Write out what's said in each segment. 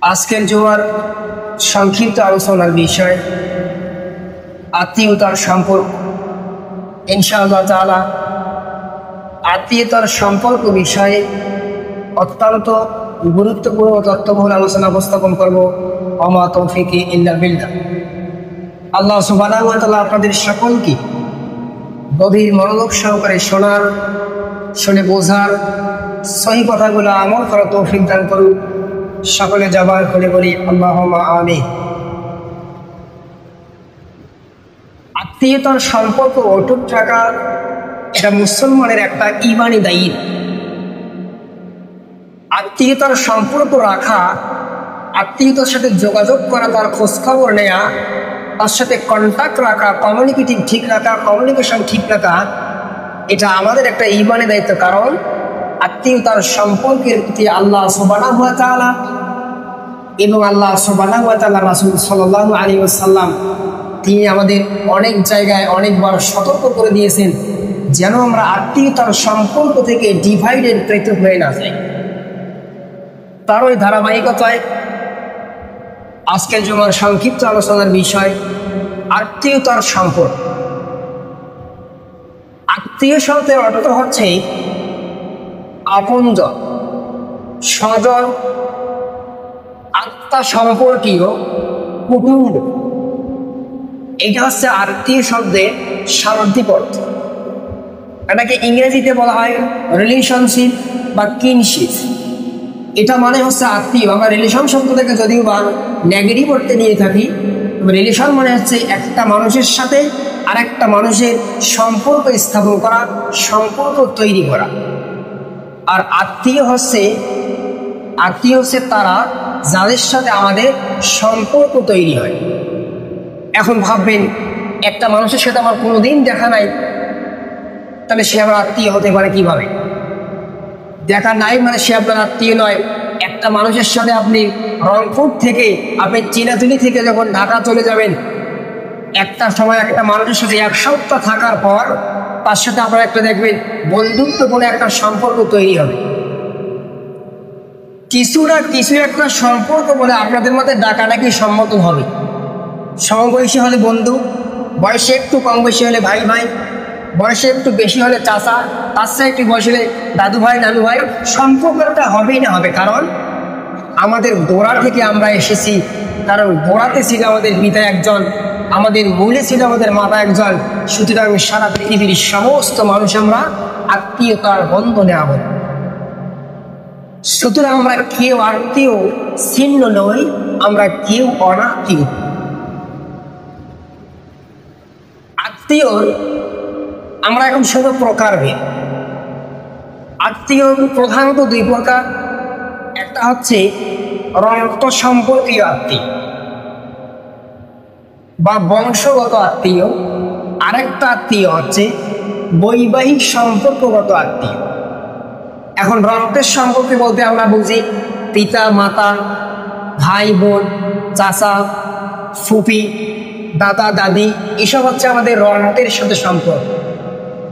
আজকের জুমার সংক্ষিপ্ত আলোচনার বিষয় আত্মীয়তার সম্পর্ক। ইনশাআল্লাহ তাআলা আত্মীয়তার সম্পর্ক বিষয়ে অত্যন্ত গুরুত্বপূর্ণ তথ্যবহুল আলোচনা উপস্থাপন করব। ওমা তৌফিকি ইল্লা বিল্লাহ। আল্লাহ সুবহানাহু ওয়া তাআলা আপনাদের সকলকে গভীর মনোযোগ সহকারে শুনে বোঝার সহি কথাগুলো আমল করার তৌফিক দান করুন। সকলে জবান খুলে বলি আল্লাহুম্মা আমিন। আত্মীয়তার সম্পর্ক অটুট থাকা এটা মুসলমানের একটা ঈমানি দায়িত্ব। আত্মীয়তার সম্পর্ক রাখা, আত্মীয়তার সাথে যোগাযোগ করা, তার খোঁজখবর নেওয়া, তার সাথে কন্ট্যাক্ট রাখা, কমিউনিকেশন ঠিক রাখা, এটা আমাদের একটা ঈমানি দায়িত্ব। কারণ আত্মীয়তার সম্পর্কের প্রতি আল্লাহ সুবহানাহু ওয়া তাআলা এবং আল্লাহ সুবহানাহু ওয়া তাআলা রাসূল সাল্লাল্লাহু আলাইহি ওয়াসাল্লাম তিনি আমাদের অনেক জায়গায় অনেকবার সতর্ক করে দিয়েছেন যেন আমরা আত্মীয়তার সম্পর্ক থেকে ডিভাইডেড পৃথক হয়ে না যাই। তার ওই ধারাবাহিকতায় আজকের জুমার সংক্ষিপ্ত আলোচনার বিষয় আত্মীয়তার সম্পর্ক। আত্মীয় শব্দের অর্থ হচ্ছে আপনজন, স্বজন, আত্মা সম্পর্কীয়, কুটুম্ব। এটা হচ্ছে আত্মীয় শব্দের শাব্দিক অর্থ। এটাকে ইংরেজিতে বলা হয় রিলেশনশিপ বা কিনশিপ। এটা মানে হচ্ছে আত্মীয়। আমরা রিলেশন শব্দ থেকে যদিও বা নেগেটিভ অর্থে নিয়ে থাকি, রিলেশন মানে হচ্ছে একটা মানুষের সাথে আরেকটা মানুষের সম্পর্ক স্থাপন করা, সম্পর্ক তৈরি করা। আর আত্মীয় হচ্ছে তারা যাদের সাথে আমাদের সম্পর্ক তৈরি হয়। এখন ভাববেন, একটা মানুষের সাথে আমার কোনোদিন দেখা নাই, তাহলে সে আমার আত্মীয় হতে পারে কিভাবে? দেখা নাই মানে সে আপনার আত্মীয় নয়। একটা মানুষের সাথে আপনি রংপুর থেকে, আপনি চিনাতুলি থেকে যখন ঢাকা চলে যাবেন, একটা সময় একটা মানুষের সাথে এক সপ্তাহ থাকার পর তার সাথে আপনার একটা দেখবেন বন্ধুত্বপূর্ণ একটা সম্পর্ক তৈরি হবে। কিছু একটা সম্পর্ক বলে আপনাদের মধ্যে ডাকাডাকি সম্মত হবে। সমবয়সী হলে বন্ধু, বয়সে একটু কম বেশি হলে ভাই ভাই, বয়সে একটু বেশি হলে চাচা, তার সাথে একটু বয়স হলে দাদু ভাই নানু ভাই। সম্পর্কটা হবেই না হবে, কারণ আমাদের গোড়া থেকে আমরা এসেছি। কারণ গোড়াতে ছিল আমাদের পিতা একজন, আমাদের মূলে ছিল আমাদের মাতা একজন। সুতরাং সারা পৃথিবীর সমস্ত মানুষ আমরা আত্মীয়তার বন্ধনে আবদ্ধ। সুতরাং আমরা কেউ আত্মীয় ছিন্ন নই, আমরা কেউ অনাত্মীয়। আত্মীয় আমরা এখন শুধু প্রকারভেদ। আত্মীয় প্রধানত দুই প্রকার। একটা হচ্ছে রক্ত সম্পর্কীয় আত্মীয় বা বংশগত আত্মীয়, আরেকটা আত্মীয় হচ্ছে বৈবাহিক সম্পর্কগত আত্মীয়। এখন রক্তের সম্পর্কে বলতে আমরা বুঝি পিতা মাতা, ভাই বোন, চাচা ফুপি, দাদা দাদি, এসব হচ্ছে আমাদের রক্তের সাথে সম্পর্ক,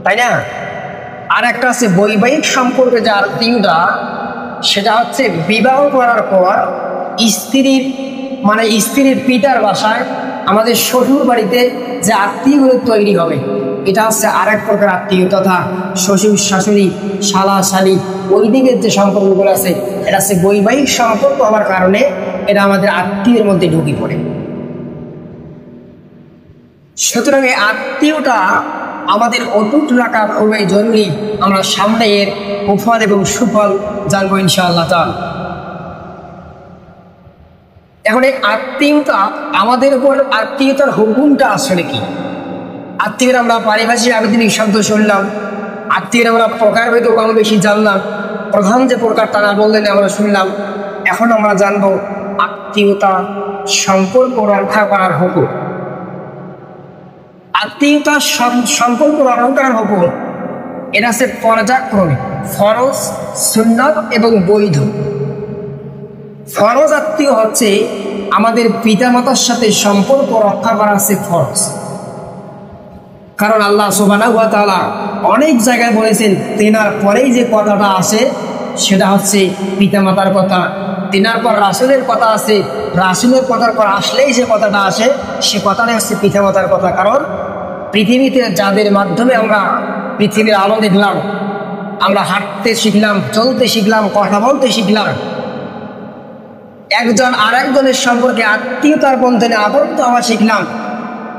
তাই না? আর একটা আছে বৈবাহিক সম্পর্কে যে আত্মীয়তা, সেটা হচ্ছে বিবাহ করার পর স্ত্রীর পিতার বাসায় আমাদের শ্বশুর বাড়িতে যে আত্মীয়গুলো তৈরি হবে, এটা হচ্ছে আরেক প্রকার আত্মীয়। তথা শ্বশুর শাশুড়ি, শালা শালি, ওই দিকের যে সম্পর্কগুলো আছে, এটা হচ্ছে বৈবাহিক সম্পর্ক হওয়ার কারণে এটা আমাদের আত্মীয়ের মধ্যে ঢুকে পড়ে। সুতরাং এই আত্মীয়টা আমাদের অটুট রাখা খুবই জরুরি। আমরা সামনে এর কুফল এবং সুফল জানবো ইনশাআল্লাহ তাআলা। এখন এই আত্মীয়তা আমাদের উপর, আত্মীয়তার হুকুমটা আসলে কি? আত্মীয়র আমরা পারিভাষিক আবেদনিক শব্দ শুনলাম, আত্মীয়র আমরা প্রকারভেদ কম বেশি জানলাম, প্রধান যে প্রকারটা না বললেন আমরা শুনলাম। এখন আমরা জানবো আত্মীয়তা সম্পর্ক রক্ষা করার হুকুম। আত্মীয়তার সম্পর্ক রক্ষা করার হুকুম এটা হচ্ছে পর্যায়ক্রমে ফরজ, সুন্নাত এবং বৈধ। ফরজ আত্মীয় হচ্ছে আমাদের পিতামাতার সাথে সম্পর্ক রক্ষা করা হচ্ছে ফরজ। কারণ আল্লাহ সুবহানাহু ওয়া তাআলা অনেক জায়গায় বলেছেন, তেনার পরেই যে কথাটা আসে সেটা হচ্ছে পিতামাতার কথা। তিনার পর রাসূলের কথা আছে, রাসূলের কথার পর আসলেই যে কথাটা আসে সে কথাটাই হচ্ছে পিতামাতার কথা। কারণ পৃথিবীতে যাদের মাধ্যমে আমরা পৃথিবীর আলো দেখলাম, আমরা হাঁটতে শিখলাম, চলতে শিখলাম, কথা বলতে শিখলাম, একজন আর একজনের সম্পর্কে আত্মীয়তার বন্ধনে আবদ্ধ হওয়া শিখলাম,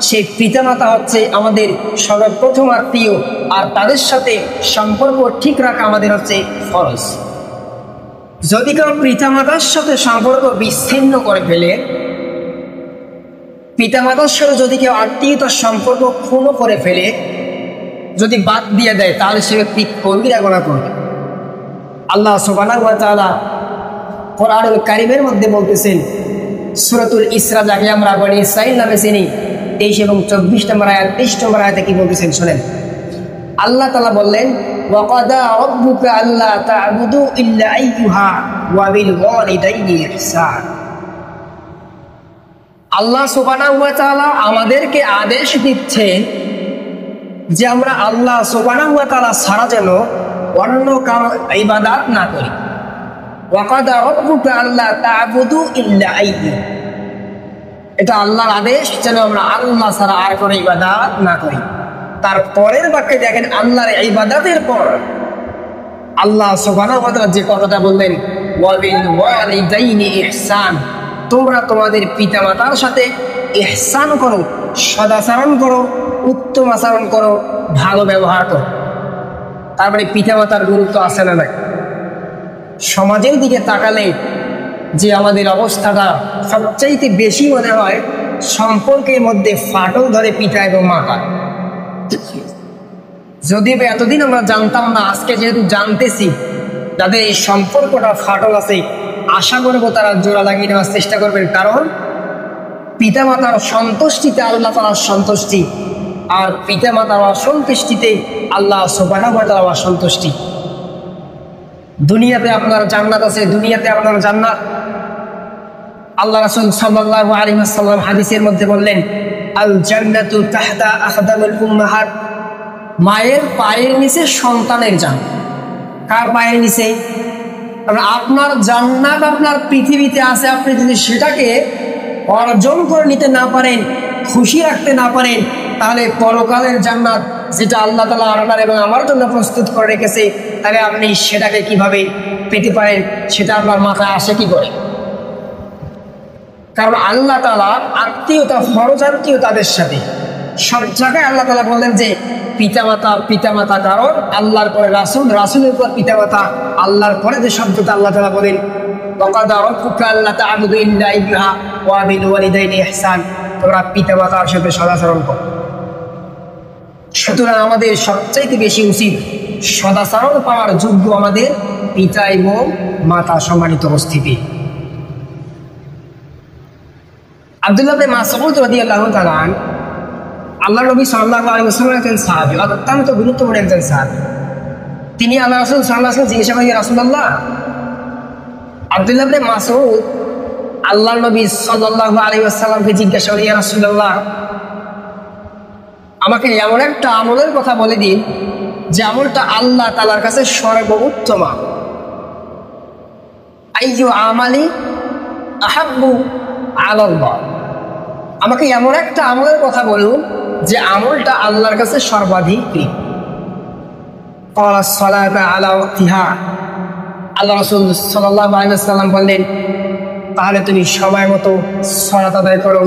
সেই পিতামাতা হচ্ছে আমাদের সর্বপ্রথম আত্মীয়, আর তাদের সাথে সম্পর্ক ঠিক রাখা আমাদের হচ্ছে ফরজ। যদি কেউ পিতামাতার সাথে সম্পর্ক বিচ্ছিন্ন করে ফেলে, পিতামাতার সাথে যদি কেউ আত্মীয়তার সম্পর্ক ক্ষুণ্ণ করে ফেলে, যদি বাদ দিয়ে দেয়, তাহলে সে ব্যক্তি কবিরা গুনাহ করবে। আল্লাহ সুবহানাহু ওয়া তাআলা কোরআনুল কারীমের মধ্যে বলতেছেন, সূরাতুল ইসরা, যাকে আমরা বনি ইসরাঈল নামে চিনি, 23 এবং 24 নম্বর আয়াত, 23 নম্বর আয়াতে কি বলতেছেন শুনেন। আল্লাহ তাআলা বললেন, ওয়া কাদা রাব্বুকা আল্লা তা'বুদু ইল্লা ইয়্যাহা ওয়া বিল ওয়ালিদাইনি ইহসান। আল্লাহ সুবহানাহু ওয়া তাআলা আমাদেরকে আদেশ দিচ্ছেন যে আমরা আল্লাহ সুবহানাহু ওয়া তাআলা ছাড়া যেন অন্য কারো ইবাদত না করি। ওয়া কাদা রাব্বুকা আল্লা তা'বুদু ইল্লা ইয়্যাহা, এটা আল্লাহর আদেশ যেন আমরা আল্লাহ ছাড়া আর কোনো ইবাদত না করি। তারপরের বাক্যে দেখেন, আল্লাহর ইবাদতের পর আল্লাহ সুবহানাহু ওয়া তাআলা যে কথাটা বললেন, ওয়া বিল ওয়ালিদাইনি ইহসান, তোমরা তোমাদের পিতামাতার সাথে ইহসান করো, সদাচরণ করো, উত্তম আচরণ করো, ভালো ব্যবহার করো। তারপরে পিতামাতার গুরুত্ব আছে না নাই? সমাজের দিকে তাকালে যে আমাদের অবস্থাটা সবচাইতে বেশি মনে হয়, সম্পর্কের মধ্যে ফাটল ধরে পিতা এবং মাতা। যদিও এতদিন আমরা জানতাম না, আজকে যেহেতু জানতেছি, যাদের এই সম্পর্কটা ফাটল আছে, আশা করবো তারা জোড়া লাগিয়ে নেওয়ার চেষ্টা করবেন। কারণ পিতামাতার সন্তুষ্টিতে আল্লাহ তাআলার সন্তুষ্টি, আর পিতামাতার অসন্তুষ্টিতে আল্লাহ সুবহানাহু ওয়া তাআলার অসন্তুষ্টি। দুনিয়াতে আপনার জান্নাত আছে, দুনিয়াতে আপনার জান্নাত। আল্লাহ রাসূল সাল্লাল্লাহু আলাইহি ওয়াসাল্লাম হাদিসের মধ্যে বললেন, আল জান্নাতু তাহতা আকদামিল উম্মাহাত, মায়ের পায়ের নিচে সন্তানের জান্নাত। কার পায়ের নিচে? আপনার জান্নাত আপনার পৃথিবীতে আছে, আপনি যদি সেটাকে অর্জন করে নিতে না পারেন, খুশি রাখতে না পারেন, তাহলে পরকালের জান্নাত যেটা আল্লাহ তাআলা আপনার এবং আমার জন্য প্রস্তুত করে রেখেছে, তাহলে আপনি সেটাকে কিভাবে পেতে পারেন, সেটা আপনার মাথায় আসে কি করে? কারণ আল্লাহ তাআলা আত্মীয়তা, ফরজ আত্মীয়তাদের সাথে সব জায়গায় আল্লাহ তাআলা বলেন যে পিতামাতা, পিতামাতা কারণ আল্লাহর পরে রাসূল, রাসূলের পর পিতামাতা, আল্লাহর পরে যে শব্দটা আল্লাহ তাআলা বলেন, ওয়া কাদা রাব্বুকা আল্লা তা'বুদু ইল্লা ইয়্যাহা ওয়া বিল ওয়ালিদাইনি ইহসান, তোমরা পিতামাতার সাথে সদাচরণ করো। সুতরাং আমাদের সবচাইতে বেশি উচিত সদাচরণ পাওয়ার যোগ্য আমাদের পিতা এবং মাতা সম্মানিত উপস্থিতি। আব্দুল্লাহ ইবনে মাসউদ রাদিয়াল্লাহু তাআলা আল্লাহ নবী সাল্লাল্লাহু আলাইহি ওয়াসাল্লাম একজন সাহাবী, অত্যন্ত গুরুত্বপূর্ণ একজন সাহাবী। তিনি আল্লাহ রাসূল সাল্লাল্লাহু আলাইহি ওয়াসাল্লাম জিজ্ঞাসা করেন, ইয়া রাসূলুল্লাহ, আব্দুল্লাহ ইবনে মাসউদ আল্লাহ নবী সাল্লাল্লাহু আলাইহি ওয়াসাল্লামকে জিজ্ঞাসা করেন, ইয়া রাসূলুল্লাহ, আমাকে এমন একটা আমলের কথা বলে দিন যে আমলটা আল্লাহ তাআলার কাছে সর্বোত্তম। আইয়ু আমালি আহাব্বু আলাল্লাহ, আমাকে এমন একটা আমলের কথা বলুন যে আমলটা আল্লাহর কাছে সর্বাধিক প্রিয়। ক্বালা সালাতু আলা ওয়াক্তিহা, আল্লাহ রাসূল সাল্লাল্লাহু আলাইহি ওয়াসাল্লাম বললেন, তাহলে তুমি সময় মতো সালাত আদায় করো,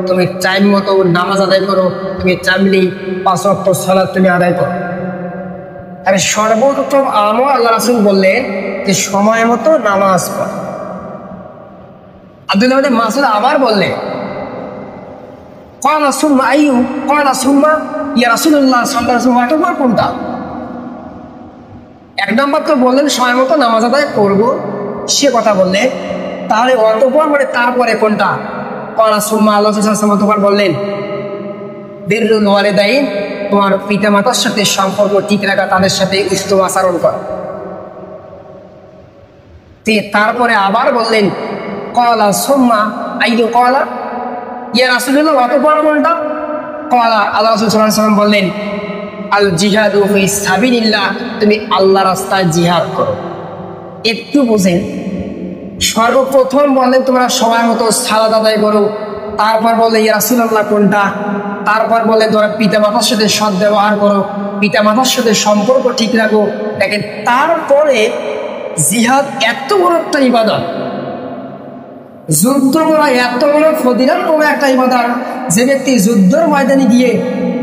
তুমি টাইম মতো নামাজ আদায় করো, তুমি চাইলে 5 ওয়াক্ত সালাত তুমি আদায় করো। আরে সর্বোত্তম আমল আল্লাহ রাসূল বললেন যে সময় মতো নামাজ পড়ো। আব্দুল্লাহ ইবনে মাসউদ আবার বললেন, ক্বালা সুম্মা আইয়ু, ক্বালা সুম্মা ইয়া রাসূলুল্লাহ সাল্লাল্লাহু আলাইহি ওয়াসাল্লাম, কোনটা? এক নম্বর তো বললেন সময় মতো নামাজ আদায় করবো, সে কথা বললেন, তাহলে অতঃপর মানে তারপরে কোনটা? ক্বালা সুম্মা, আল্লাহ রাসূল সাল্লাল্লাহু আলাইহি ওয়াসাল্লাম বললেন, বিররুল ওয়ালিদাইন, তোমার পিতামাতার সাথে সম্পর্ক ঠিক রাখা, তাদের সাথে উত্তম আচরণ করা। তারপরে আবার বললেন, ক্বালা সুম্মা আইয়ু, ক্বালা ইয়া রাসূলুল্লাহ, অতঃপর কোনটা? ক্বালা, আল্লাহ রাসূল সাল্লাল্লাহু আলাইহি ওয়াসাল্লাম বললেন, আল জিহাদু ফি সাবিলিল্লাহ, তুমি আল্লাহর রাস্তায় জিহাদ করো। একটু বুঝেন, সর্বপ্রথম বললেন তোমরা সময় মতো সালাত আদায় করো, তারপর বললেন ইয়া রাসূলুল্লাহ কোনটা, তারপর বললেন তোমরা পিতা মাতার সাথে সৎ ব্যবহার করো, পিতা মাতার সাথে সম্পর্ক ঠিক রাখো। দেখেন, তারপরে জিহাদ এত বড় একটা ইবাদত, যুদ্ধ করা এত বড় ফজিলতপূর্ণ একটা ইবাদত, যে ব্যক্তি যুদ্ধের ময়দানে গিয়ে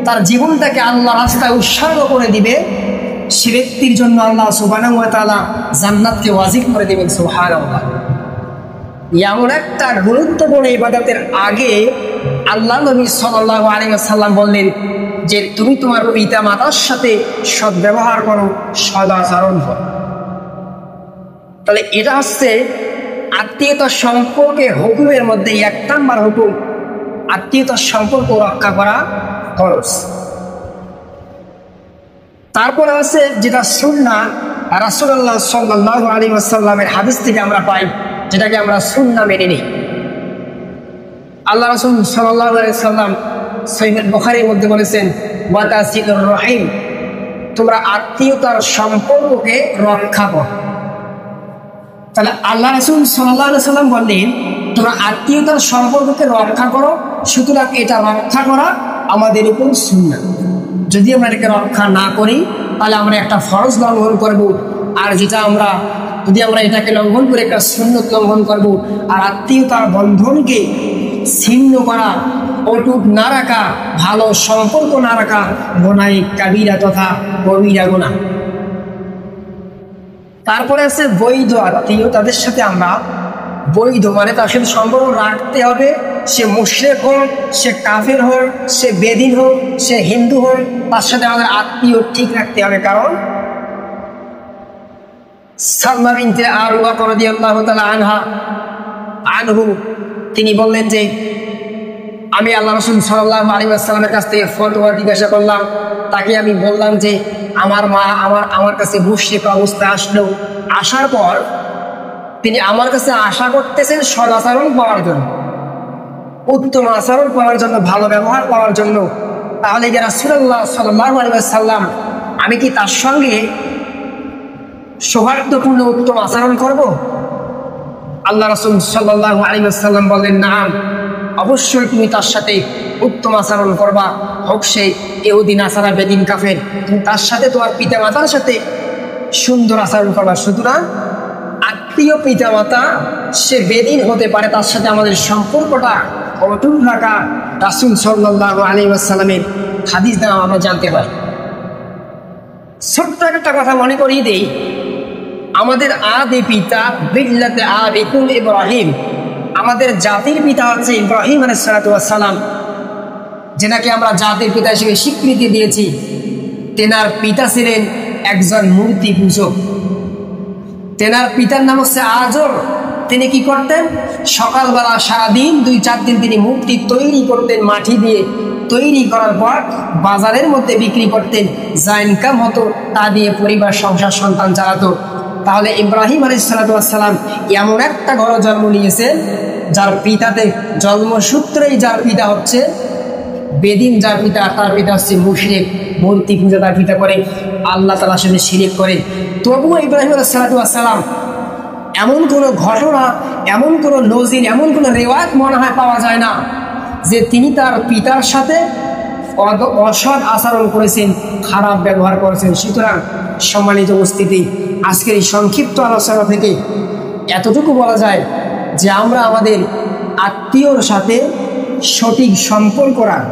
তার জীবনটাকে আল্লাহ রাস্তায় উৎসর্গ করে দিবে, সে ব্যক্তির জন্য আল্লাহ সুবহানাহু ওয়া তাআলা জান্নাতকে ওয়াজিব করে দিবেন। সুবহানাল্লাহ। এমন একটা গুরুত্বপূর্ণ ইবাদতের আগে আল্লাহ নবী সাল্লাল্লাহু আলাইহি ওয়াসাল্লাম বললেন যে তুমি তোমার পিতা মাতার সাথে সদ্ব্যবহার করো, সদাচরণ করো। তাহলে এটা হচ্ছে আত্মীয়তার সম্পর্কে হুকুমের মধ্যে 1 নম্বর হুকুম, আত্মীয়তার সম্পর্ক রক্ষা করা খরচ। তারপরে আছে যেটা সুন্নাহ, রাসূলুল্লাহ সাল্লাল্লাহু আলাইহি ওয়াসাল্লামের হাদিস থেকে আমরা পাই, যেটাকে আমরা সুন্নাহ মেনে নিই। আল্লাহ রাসূল সাল্লাল্লাহু আলাইহি ওয়াসাল্লাম সহিহ বুখারীর মধ্যে বলেছেন ওয়া তাসিলুর রহিম, তোমরা আত্মীয়তার সম্পর্ককে রক্ষা করো। তাহলে আল্লাহ রাসূল সাল্লাল্লাহু আলাইহি ওয়াসাল্লাম বললেন তোমরা আত্মীয়তার সম্পর্ককে রক্ষা করো, সুতরাং এটা রক্ষা করা আমাদের উপর সুন্নাহ। যদি আমরা এটাকে রক্ষা না করি তাহলে আমরা একটা ফরজ লঙ্ঘন করব, আর যেটা আমরা যদি আমরা এটাকে লঙ্ঘন করে একটা সুন্নত লঙ্ঘন করব। আর আত্মীয়তার বন্ধনকে ছিন্ন করা, অটুট না রাখা, ভালো সম্পর্ক না রাখা গুনাহে কাবীরা তথা কবিরা গুনাহ। তারপরে আছে বৈধ আত্মীয়, তাদের সাথে আমরা বৈধ মানে তার সাথে সম্পর্ক রাখতে হবে, সে মুশরিক হোক, সে কাফের হোক, সে বেদিন হোক, সে হিন্দু হোক, তার সাথে আমাদের আত্মীয় ঠিক রাখতে হবে। কারণ সালমা বিনতে আরওয়া রাদিয়াল্লাহু তাআলা আনহু তিনি বললেন যে আমি আল্লাহ রাসূল সাল্লাল্লাহু আলাইহি ওয়াসাল্লামের কাছ থেকে ফতোয়া জিজ্ঞাসা করলাম, তাকে আমি বললাম যে আমার মা আমার কাছে মুশরিক অবস্থায় আসলো, আসার পর তিনি আমার কাছে আশা করতেছেন সদাচরণ পাওয়ার জন্য, উত্তম আচরণ পাওয়ার জন্য, ভালো ব্যবহার পাওয়ার জন্য। তাহলে যে রাসূলুল্লাহ সাল্লাল্লাহু আলাইহি ওয়াসাল্লাম আমি কি তার সঙ্গে সৌহার্দ্যপূর্ণ উত্তম আচরণ করব? আল্লাহ রাসূল সাল্লাল্লাহু আলাইহি ওয়াসাল্লাম বললেন নাম, অবশ্যই তুমি তার সাথে উত্তম আচরণ করবা, হোক সে ইহুদি নাসারা বেদিন কাফের, তুমি তার সাথে তোমার পিতা মাতার সাথে সুন্দর আচরণ করবা। সুতরাং আত্মীয় পিতা মাতা সে বেদিন হতে পারে, তার সাথে আমাদের সম্পর্কটা অটুট রাখা রাসূল সাল্লাল্লাহু আলাইহি ওয়াসাল্লামের হাদিস দ্বারা আমরা জানতে পারি। ছোট্ট একটা কথা মনে করিয়ে দেই, আমাদের আদি পিতা বিল্লাতে আবিকুম ইব্রাহিম, আমাদের জাতির পিতা হচ্ছে ইব্রাহিম আলাইহিস সালাতু ওয়াস সালাম, যেনাকে আমরা জাতির পিতা হিসেবে স্বীকৃতি দিয়েছি। তেনার পিতা ছিলেন একজন মূর্তি পূজক। তেনার পিতার নাম হচ্ছে আজর। তিনি কি করতেন? সকালবেলা সারাদিন 2-4 দিন তিনি মূর্তি তৈরি করতেন, মাটি দিয়ে তৈরি করার পর বাজারের মধ্যে বিক্রি করতেন, যা ইনকাম হতো তা দিয়ে পরিবার সংসার সন্তান চালাতো। তাহলে ইব্রাহিম আলাইহিস সালাতু ওয়াস সালাম এমন একটা ঘরে জন্ম নিয়েছেন যার পিতাতে জন্মসূত্রেই যার পিতা হচ্ছে বেদিন, যার পিতা তার পিতা হচ্ছে মুশরিক, মূর্তি পূজা তার পিতা করে, আল্লাহ তাআলার সাথে শিরক করে। তবুও ইব্রাহিম আলাইহিস সালাতু ওয়াস সালাম এমন কোনো ঘটনা, এমন কোনো নজির, এমন কোনো রেওয়ায়াত মনে হয় পাওয়া যায় না যে তিনি তার পিতার সাথে অসৎ আচরণ করেছেন, খারাপ ব্যবহার করেছেন। সুতরাং সম্মানিত উপস্থিতি, আজকের এই সংক্ষিপ্ত আলোচনা থেকে এতটুকু বলা যায় যে আমরা আমাদের আত্মীয়র সাথে সঠিক সম্পর্ক রাখব।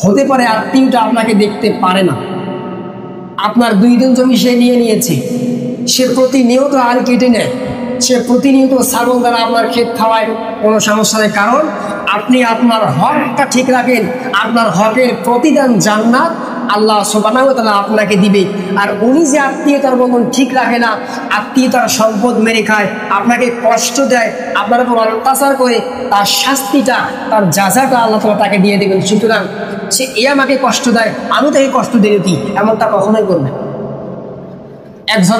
হতে পারে আত্মীয়টা আপনাকে দেখতে পারে না, আপনার 2 দিন জমি সে নিয়ে নিয়েছে, সে প্রতিনিয়ত আল কেটে নেয়, সে প্রতিনিয়ত ছাগল দ্বারা আপনার ক্ষেত খাওয়ায়, কোনো সমস্যা নেই। কারণ আপনি আপনার হকটা ঠিক রাখেন, আপনার হকের প্রতিদান জান্নাত আল্লাহ সুবহানাহু ওয়া তাআলা আপনাকে দিবে। আর উনি যে আত্মীয়তার বন্ধন ঠিক রাখে না, আত্মীয়তার সম্পদ মেরে খায়, আপনাকে কষ্ট দেয়, আপনার উপর অত্যাচার করে, তার শাস্তিটা, তার জাযাটা আল্লাহ তাআলা তাকে দিয়ে দেবেন। সুতরাং সে আমাকে কষ্ট দেয়, আমি তাকে কষ্ট দিয়ে দিই, এমনটা কখনোই করবে একজন